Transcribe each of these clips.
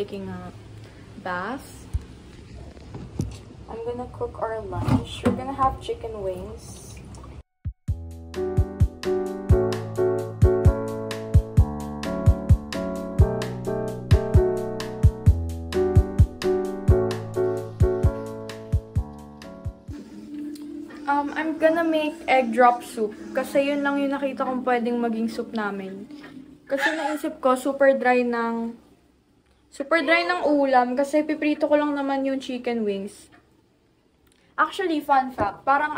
taking a bath. I'm gonna cook our lunch. We're gonna have chicken wings. I'm gonna make egg drop soup. Kasi yun lang yung nakita kong pwedeng maging soup namin. Kasi naisip ko, super dry ng ulam. Kasi piprito ko lang naman yung chicken wings. Actually, fun fact, parang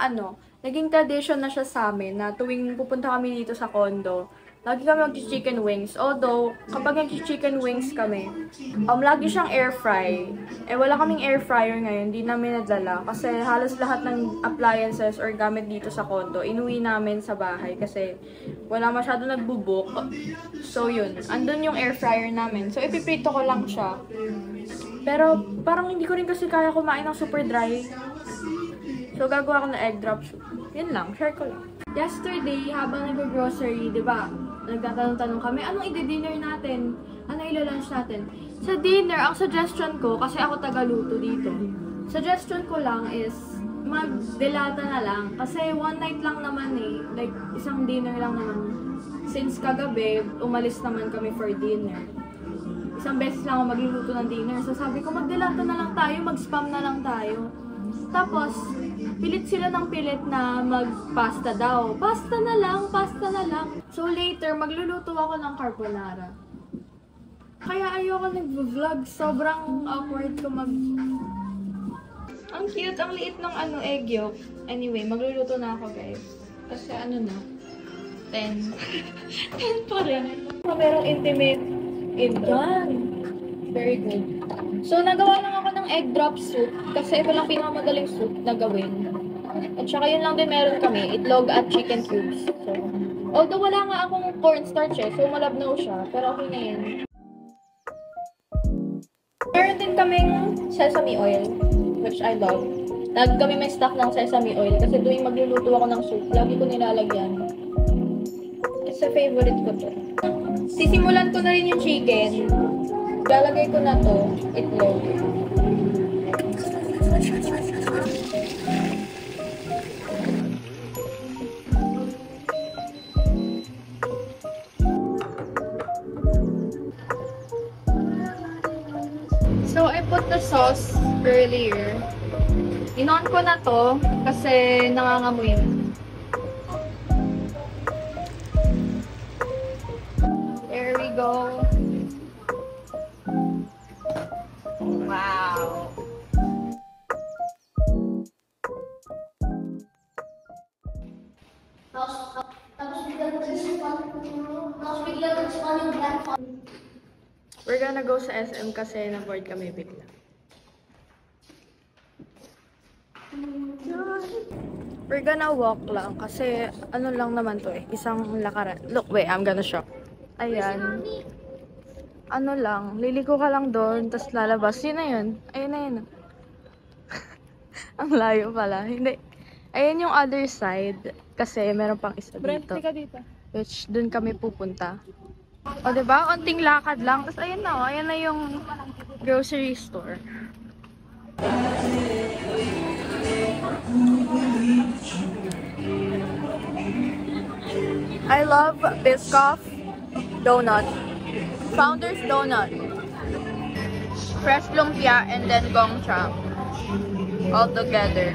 naging tradition na siya sa amin na tuwing pupunta kami dito sa condo, lagi kami mag-chicken wings. Although, kapag nag-chicken wings kami, lagi siyang air fry. Wala kaming air fryer ngayon, hindi namin nadala. Kasi halos lahat ng appliances or gamit dito sa condo, inuwi namin sa bahay kasi wala masyado nagbubuk. So yun, andun yung air fryer namin. So ipiprito ko lang siya. Pero parang hindi ko rin kasi kaya kumain ng super dry. So gagawa ko ng egg drop soup. Yun lang, share ko lang. Yesterday, habang nag-grocery, di ba? Nagtatanong-tanong kami, anong i-dinner natin? Anong ilo-lunch natin? Sa dinner, ang suggestion ko, kasi ako taga-luto dito, suggestion ko lang is, mag-delata na lang. Kasi one night lang naman like isang dinner lang naman. Since kagabi, umalis naman kami for dinner. Isang beses lang ako magluluto ng dinner. So sabi ko, mag-delata na lang tayo, mag-spam na lang tayo. Tapos, pilit sila ng pilit na mag-pasta daw. Pasta na lang, pasta na lang. So later, magluluto ako ng carbonara. Kaya ayoko nag-vlog. Sobrang awkward ko Ang cute, ang liit ng egg yolk. Anyway, magluluto na ako guys. Kasi na, 10. 10 pa rin. Merong intimate yan. Very good. So, nagawa lang ako ng egg drop soup. Kasi ito lang pinakamadaling soup na gawin. At saka yun lang din meron kami. Itlog at chicken cubes. So, although wala nga akong cornstarch so malabnaw siya. Pero okay na yun. Meron din kaming sesame oil, which I love. Lagi kami may stock ng sesame oil kasi tuwing magluluto ako ng soup, lagi ko nilalagyan. It's a favorite ko to. Sisimulan ko na rin yung chicken. Lalagay ko na to, itlog. So, I put the sauce earlier. In-on ko na to kasi nangangamoy na. There we go. Wow. We're gonna go sa SM kasi na-board kami bigla. We're gonna walk lang kasi lang naman to isang lakaran. Look, wait, I'm gonna show. Ayan. Lang, liliko ka lang doon, tapos lalabas. Yun na yun. Ayun na yun. Ang layo pala. Hindi. Ayan yung other side. Kasi meron pang isa dito. Which, dun kami pupunta. O, diba? Unting lakad lang. Tapos, ayan na. Ayan na yung grocery store. I love Biscoff donut. Founder's donut. Fresh lumpia and then gongcha. All together.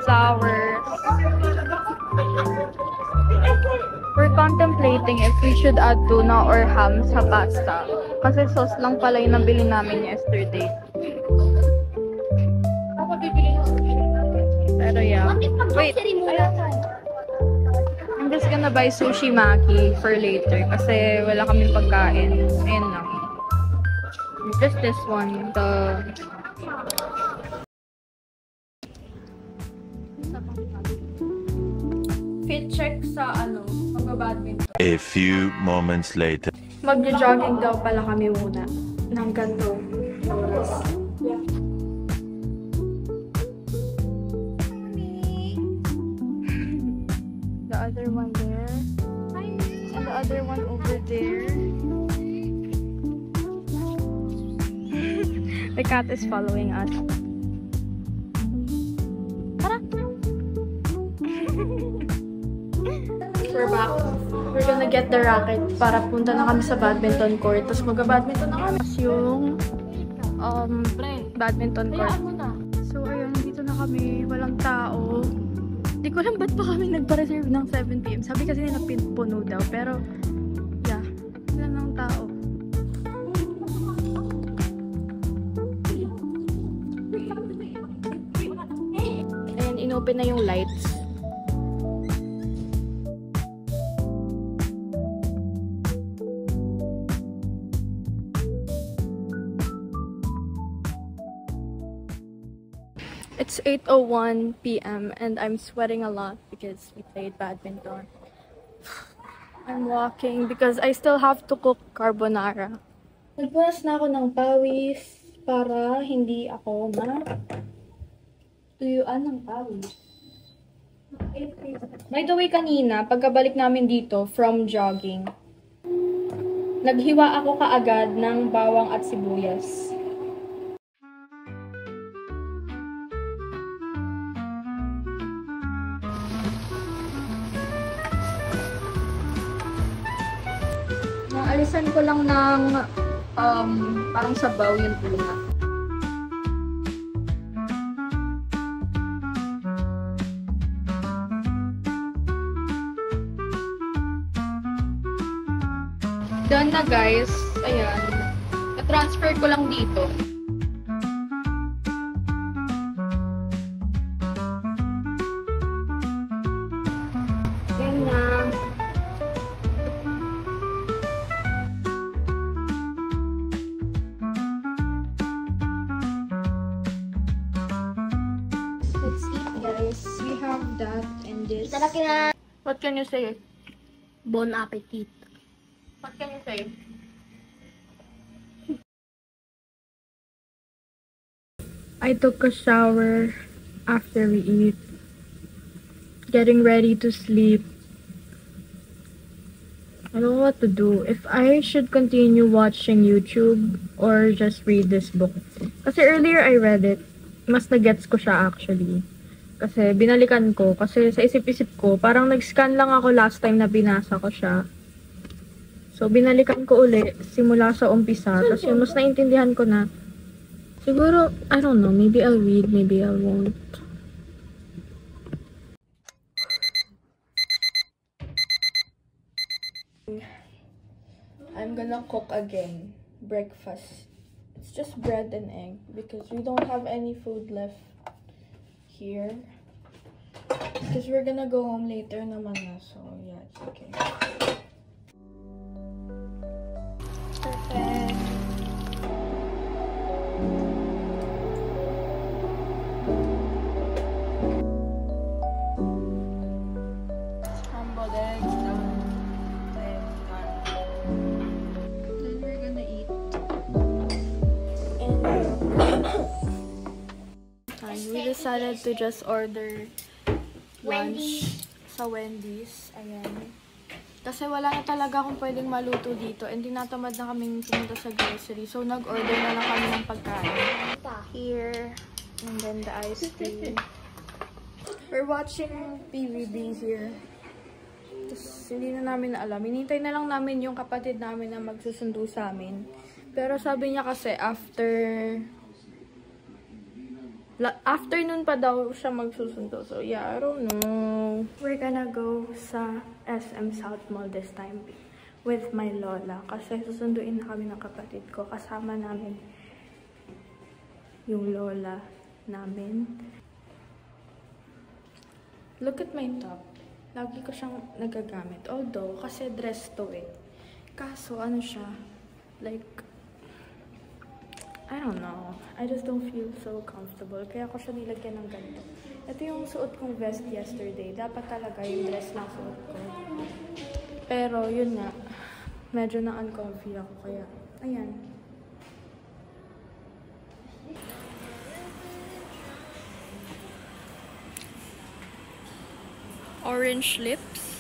Flowers. We're contemplating if we should add tuna or ham sa pasta. Kasi sauce lang pala yung nabili namin yesterday. Ako bibili ng sushi. Pero yeah. Wait. I'm just gonna buy sushi maki for later. Kasi wala kaming pagkain. Ayun lang. Just this one. The Fit check sa mag-badminton. A few moments later. Mag-jogging daw pala kami muna ng ganito. Yeah. The other one there. And the other one over there. The cat is following us. Tara! We're back. We're gonna get the racket para punta na kami sa badminton court. Tapos mag-badminton na kami. Tapos yung badminton court. So, ayun, dito na kami. Walang tao. Hindi ko alam ba't pa kami nagpa-reserve ng 7 PM. Sabi kasi nila puno daw. Pero, yeah. Wala nang tao. Ayan, inopen na yung lights. It's 8:01 PM and I'm sweating a lot because we played badminton. I'm walking because I still have to cook carbonara. Nagpunas na ako ng pawis para hindi ako tuyuan ng pawis. By the way, kanina, pagkabalik namin dito from jogging, naghiwa ako kaagad ng bawang at sibuyas. Alisan ko lang ng parang sabaw yung tuna. Done na guys. Ayan. Na-transfer ko lang dito. Ayan na. Let's eat, guys. We have that and this. What can you say? Bon appetit. What can you say? I took a shower after we eat. Getting ready to sleep. I don't know what to do. If I should continue watching YouTube or just read this book. Kasi earlier I read it. Mas na-gets ko siya actually. Kasi binalikan ko. Kasi sa isip-isip ko, parang nag-scan lang ako last time na binasa ko siya. So, binalikan ko uli simula sa umpisa. Tapos yun, mas naintindihan ko na. Siguro, I don't know. Maybe I'll read, maybe I won't. I'm gonna cook again. Breakfast. It's just bread and egg because we don't have any food left here. Because we're gonna go home later naman na. So, yeah, it's okay. Perfect. Scrambled eggs done. Then we're gonna eat. And we decided to just order lunch sa Wendy's. Ayan. Kasi wala na talaga akong pwedeng maluto dito and tinatamad na kaming pumunta sa grocery. So, nag-order na lang kami ng pagkain. Here. And then the iced tea. We're watching PVD here. Tapos, hindi na namin alam. Hinintay na lang namin yung kapatid namin na magsusundo sa amin. Pero sabi niya kasi afternoon pa daw siya magsusundo. So, yeah, I don't know. We're gonna go sa SM South Mall this time with my lola. Kasi susunduin na kami ng kapatid ko. Kasama namin yung lola namin. Look at my top. Lagi ko siyang nagagamit. Although, kasi dress to eh. Kaso, ano siya? Like, I don't know. I just don't feel so comfortable. Kaya ako siya nilagyan ng ganito. Ito yung suot kong vest yesterday. Dapat talaga yung dress lang suot ko. Pero yun nga, medyo na-uncomfy ako. Kaya, ayan. Orange lips.